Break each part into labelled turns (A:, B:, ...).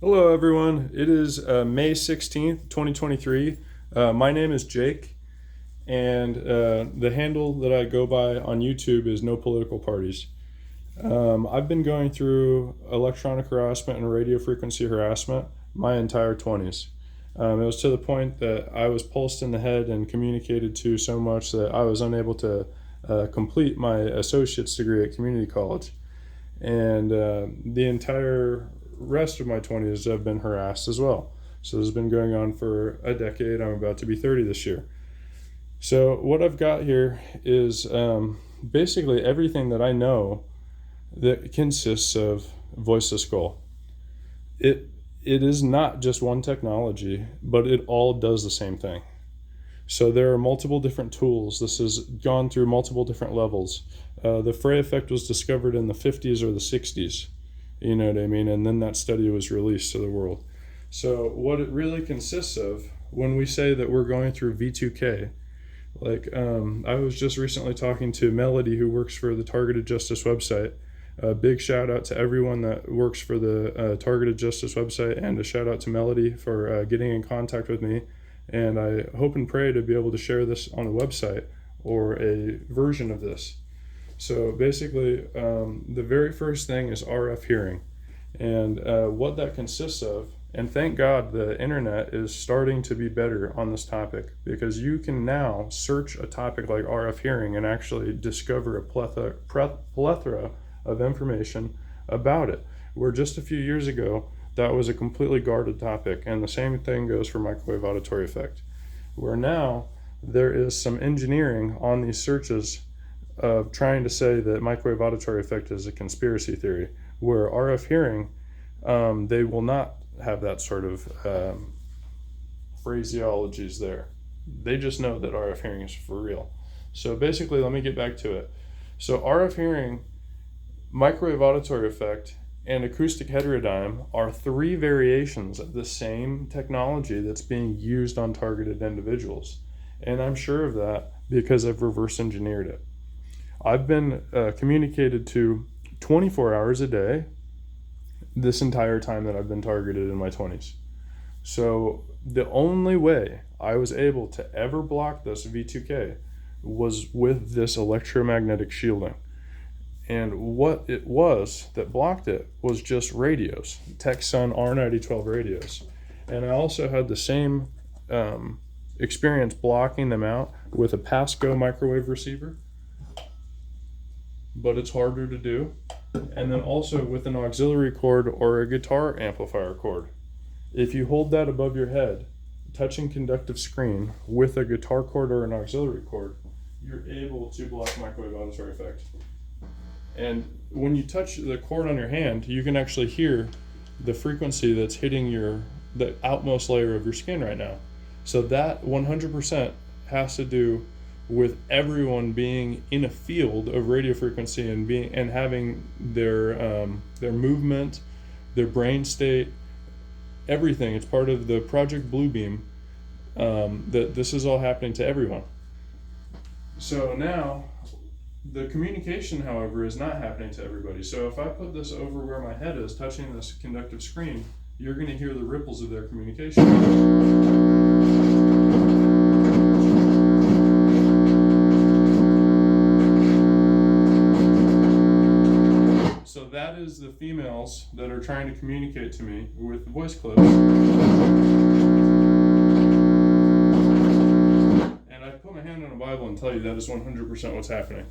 A: Hello, everyone. It is May 16th, 2023. My name is Jake, and the handle that I go by on YouTube is No Political Parties. I've been going through electronic harassment and radio frequency harassment my entire 20s. It was to the point that I was pulsed in the head and communicated to so much that I was unable to complete my associate's degree at community college. And the entire rest of my 20s have been harassed as well. So this has been going on for a decade. I'm about to be 30 this year. So what I've got here is basically everything that I know that consists of voiceless skull. It is not just one technology, but it all does the same thing. So there are multiple different tools. This has gone through multiple different levels. The Frey effect was discovered in the 50s or the 60s, you know what I mean? And then that study was released to the world. So what it really consists of, when we say that we're going through V2K, I was just recently talking to Melody, who works for the Targeted Justice website. A big shout out to everyone that works for the Targeted Justice website, and a shout out to Melody for getting in contact with me. And I hope and pray to be able to share this on the website or a version of this. So basically, the very first thing is RF hearing, and what that consists of. And thank God the internet is starting to be better on this topic, because you can now search a topic like RF hearing and actually discover a plethora of information about it, where just a few years ago that was a completely guarded topic. And the same thing goes for microwave auditory effect, where now there is some engineering on these searches of trying to say that microwave auditory effect is a conspiracy theory, where RF hearing, they will not have that sort of phraseologies there. They just know that RF hearing is for real. So basically, let me get back to it. So RF hearing, microwave auditory effect, and acoustic heterodyne are three variations of the same technology that's being used on targeted individuals. And I'm sure of that because I've reverse engineered it. I've been communicated to 24 hours a day this entire time that I've been targeted in my 20s. So the only way I was able to ever block this V2K was with this electromagnetic shielding. And what it was that blocked it was just radios, Texan R9012 radios. And I also had the same experience blocking them out with a Pasco microwave receiver, but it's harder to do. And then also with an auxiliary cord or a guitar amplifier cord. If you hold that above your head, touching conductive screen with a guitar cord or an auxiliary cord, you're able to block microwave auditory effect. And when you touch the cord on your hand, you can actually hear the frequency that's hitting the outmost layer of your skin right now. So that 100% has to do with everyone being in a field of radio frequency and having their movement, their brain state, everything. It's part of the Project Bluebeam, that this is all happening to everyone. So now, the communication, however, is not happening to everybody. So if I put this over where my head is, touching this conductive screen, you're going to hear the ripples of their communication. So that is the females that are trying to communicate to me with voice clips. And I put my hand on a Bible and tell you that is 100% what's happening.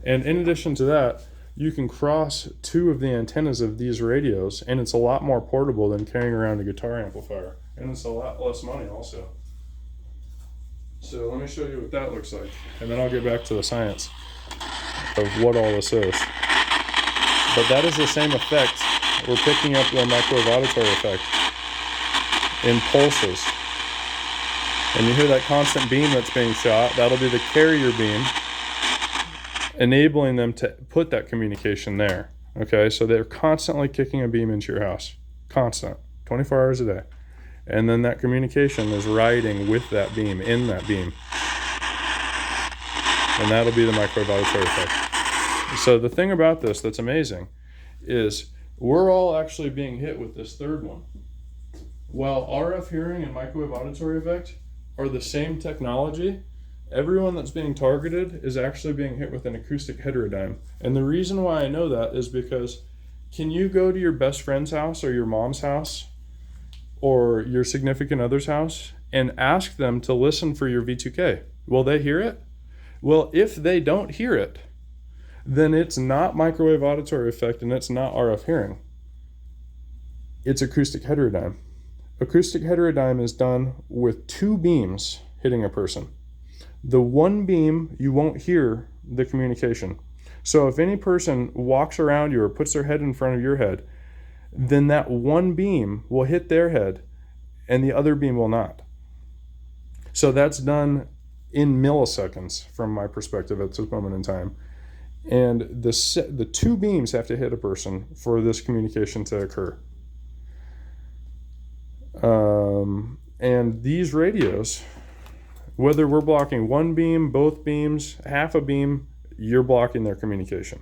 A: And in addition to that, you can cross two of the antennas of these radios, and it's a lot more portable than carrying around a guitar amplifier. And it's a lot less money also. So let me show you what that looks like, and then I'll get back to the science of what all this is. But that is the same effect. We're picking up the microwave auditory effect in pulses. And you hear that constant beam that's being shot. That'll be the carrier beam, enabling them to put that communication there. Okay, so they're constantly kicking a beam into your house. Constant. 24 hours a day. And then that communication is riding with that beam, in that beam. And that'll be the microwave auditory effect. So the thing about this that's amazing is we're all actually being hit with this third one. While RF hearing and microwave auditory effect are the same technology, everyone that's being targeted is actually being hit with an acoustic heterodyne. And the reason why I know that is because, can you go to your best friend's house or your mom's house or your significant other's house and ask them to listen for your V2K? Will they hear it? Well, if they don't hear it, then it's not microwave auditory effect and it's not RF hearing. It's acoustic heterodyne. Acoustic heterodyne is done with two beams hitting a person. The one beam, you won't hear the communication. So if any person walks around you or puts their head in front of your head, then that one beam will hit their head and the other beam will not. So that's done in milliseconds from my perspective at this moment in time. And the two beams have to hit a person for this communication to occur. And these radios, whether we're blocking one beam, both beams, half a beam, you're blocking their communication.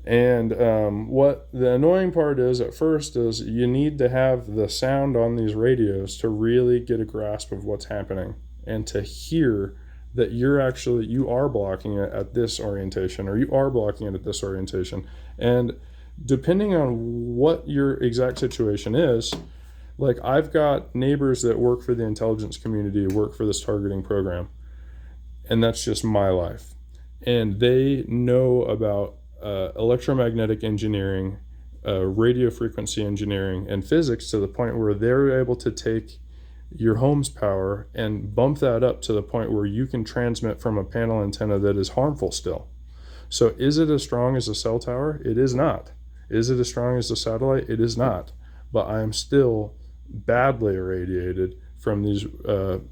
A: And what the annoying part is at first is you need to have the sound on these radios to really get a grasp of what's happening and to hear that you are blocking it at this orientation, or you are blocking it at this orientation. And depending on what your exact situation is, like I've got neighbors that work for the intelligence community, work for this targeting program, and that's just my life. And they know about electromagnetic engineering, radio frequency engineering, and physics to the point where they're able to take your home's power and bump that up to the point where you can transmit from a panel antenna that is harmful still. So is it as strong as a cell tower? It is not. Is it as strong as a satellite? It is not. But I am still badly irradiated from these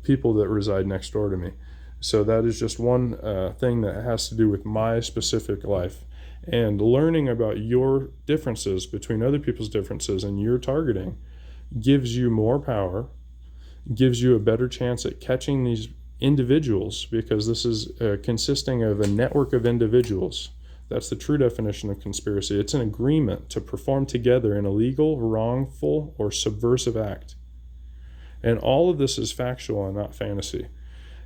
A: people that reside next door to me. So that is just one thing that has to do with my specific life. And learning about your differences between other people's differences and your targeting gives you more power, gives you a better chance at catching these individuals, because this is consisting of a network of individuals. That's the true definition of conspiracy. It's an agreement to perform together an illegal, wrongful, or subversive act. And all of this is factual and not fantasy.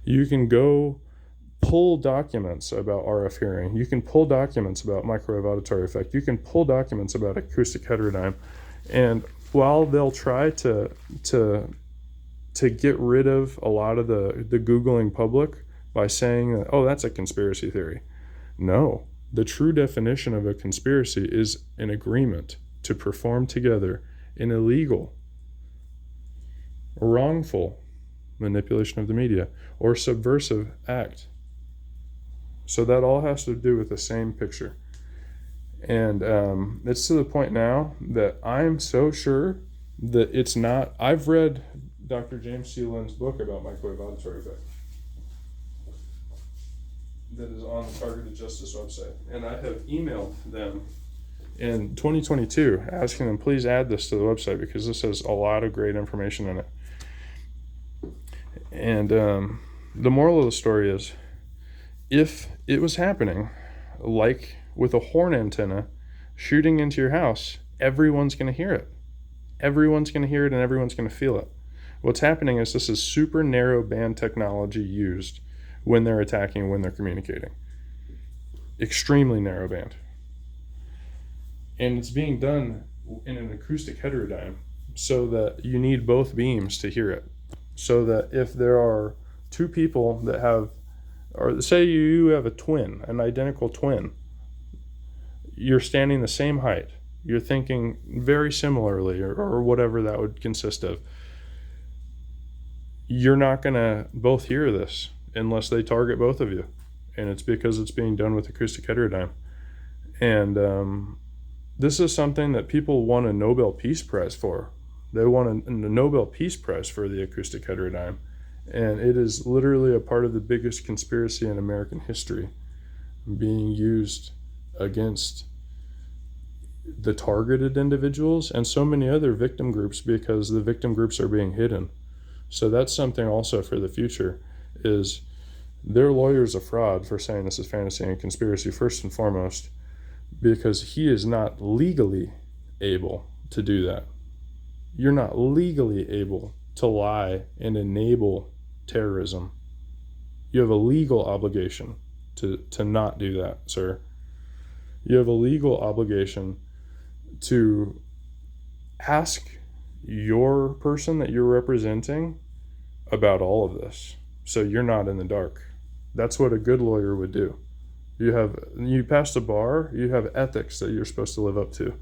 A: You can go pull documents about RF hearing. You can pull documents about microwave auditory effect. You can pull documents about acoustic heterodyne. And while they'll try to get rid of a lot of the Googling public by saying that, oh, that's a conspiracy theory. No, the true definition of a conspiracy is an agreement to perform together an illegal, wrongful manipulation of the media or subversive act. So that all has to do with the same picture. And it's to the point now that I'm so sure that it's not. I've read Dr. James C. Lynn's book about microwave auditory effect that is on the TargetedJustice website. And I have emailed them in 2022 asking them, please add this to the website because this has a lot of great information in it. And the moral of the story is, if it was happening, like with a horn antenna shooting into your house, everyone's going to hear it. Everyone's going to hear it and everyone's going to feel it. What's happening is this is super narrow band technology used when they're attacking, when they're communicating. Extremely narrow band. And it's being done in an acoustic heterodyne so that you need both beams to hear it. So that if there are two people that have, or say you have a twin, an identical twin, you're standing the same height, you're thinking very similarly, or whatever that would consist of, you're not going to both hear this unless they target both of you. And it's because it's being done with acoustic heterodyne. And this is something that people won a Nobel Peace Prize for. They won a Nobel Peace Prize for the acoustic heterodyne. And it is literally a part of the biggest conspiracy in American history being used against the targeted individuals and so many other victim groups, because the victim groups are being hidden. So that's something also for the future, is their lawyer's a fraud for saying this is fantasy and conspiracy first and foremost, because he is not legally able to do that. You're not legally able to lie and enable terrorism. You have a legal obligation to not do that, sir. You have a legal obligation to ask your person that you're representing about all of this, so you're not in the dark. That's what a good lawyer would do. You passed a bar, you have ethics that you're supposed to live up to.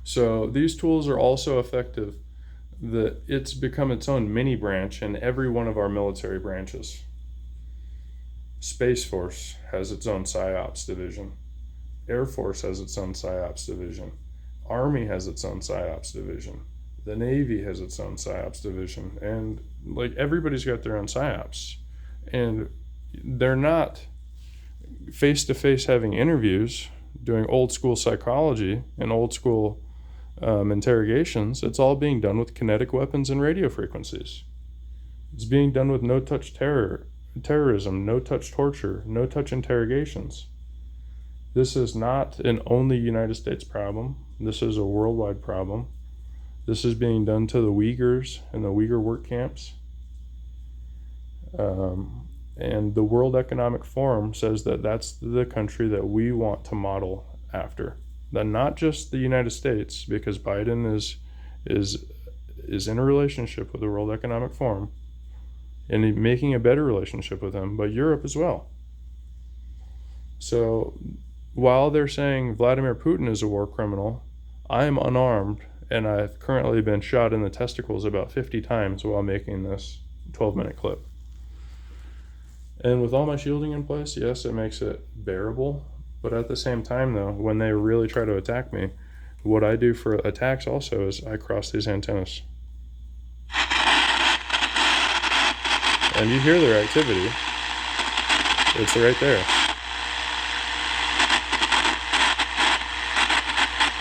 A: So these tools are also effective that it's become its own mini branch in every one of our military branches. Space Force has its own PSYOPs division. Air Force has its own PSYOPs division. Army has its own PSYOPs division. The Navy has its own PSYOPs division. And like everybody's got their own PSYOPs. And they're not face-to-face having interviews, doing old school psychology and old school interrogations. It's all being done with kinetic weapons and radio frequencies. It's being done with no-touch terrorism, no-touch torture, no-touch interrogations. This is not an only United States problem. This is a worldwide problem. This is being done to the Uyghurs and the Uyghur work camps. And the World Economic Forum says that that's the country that we want to model after. That not just the United States, because Biden is in a relationship with the World Economic Forum and making a better relationship with them, but Europe as well. So while they're saying Vladimir Putin is a war criminal, I am unarmed, and I've currently been shot in the testicles about 50 times while making this 12-minute clip. And with all my shielding in place, yes, it makes it bearable. But at the same time, though, when they really try to attack me, what I do for attacks also is I cross these antennas. And you hear their activity. It's right there.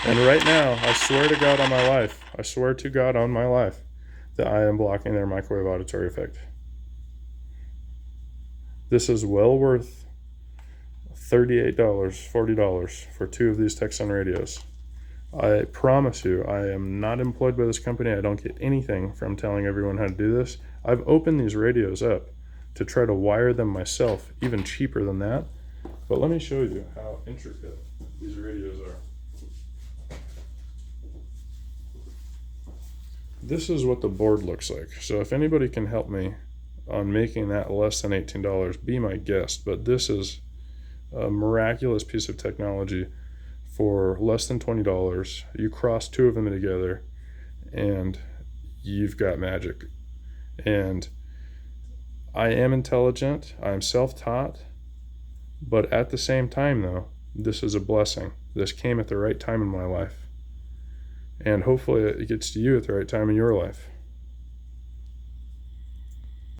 A: And right now, I swear to God on my life, that I am blocking their microwave auditory effect. This is well worth $38, $40 for 2 of these Texan radios. I promise you, I am not employed by this company. I don't get anything from telling everyone how to do this. I've opened these radios up to try to wire them myself, even cheaper than that. But let me show you how intricate these radios are. This is what the board looks like. So if anybody can help me on making that less than $18, be my guest. But this is a miraculous piece of technology for less than $20. You cross 2 of them together and you've got magic. And I am intelligent, I am self-taught, but at the same time though, this is a blessing. This came at the right time in my life. And hopefully it gets to you at the right time in your life.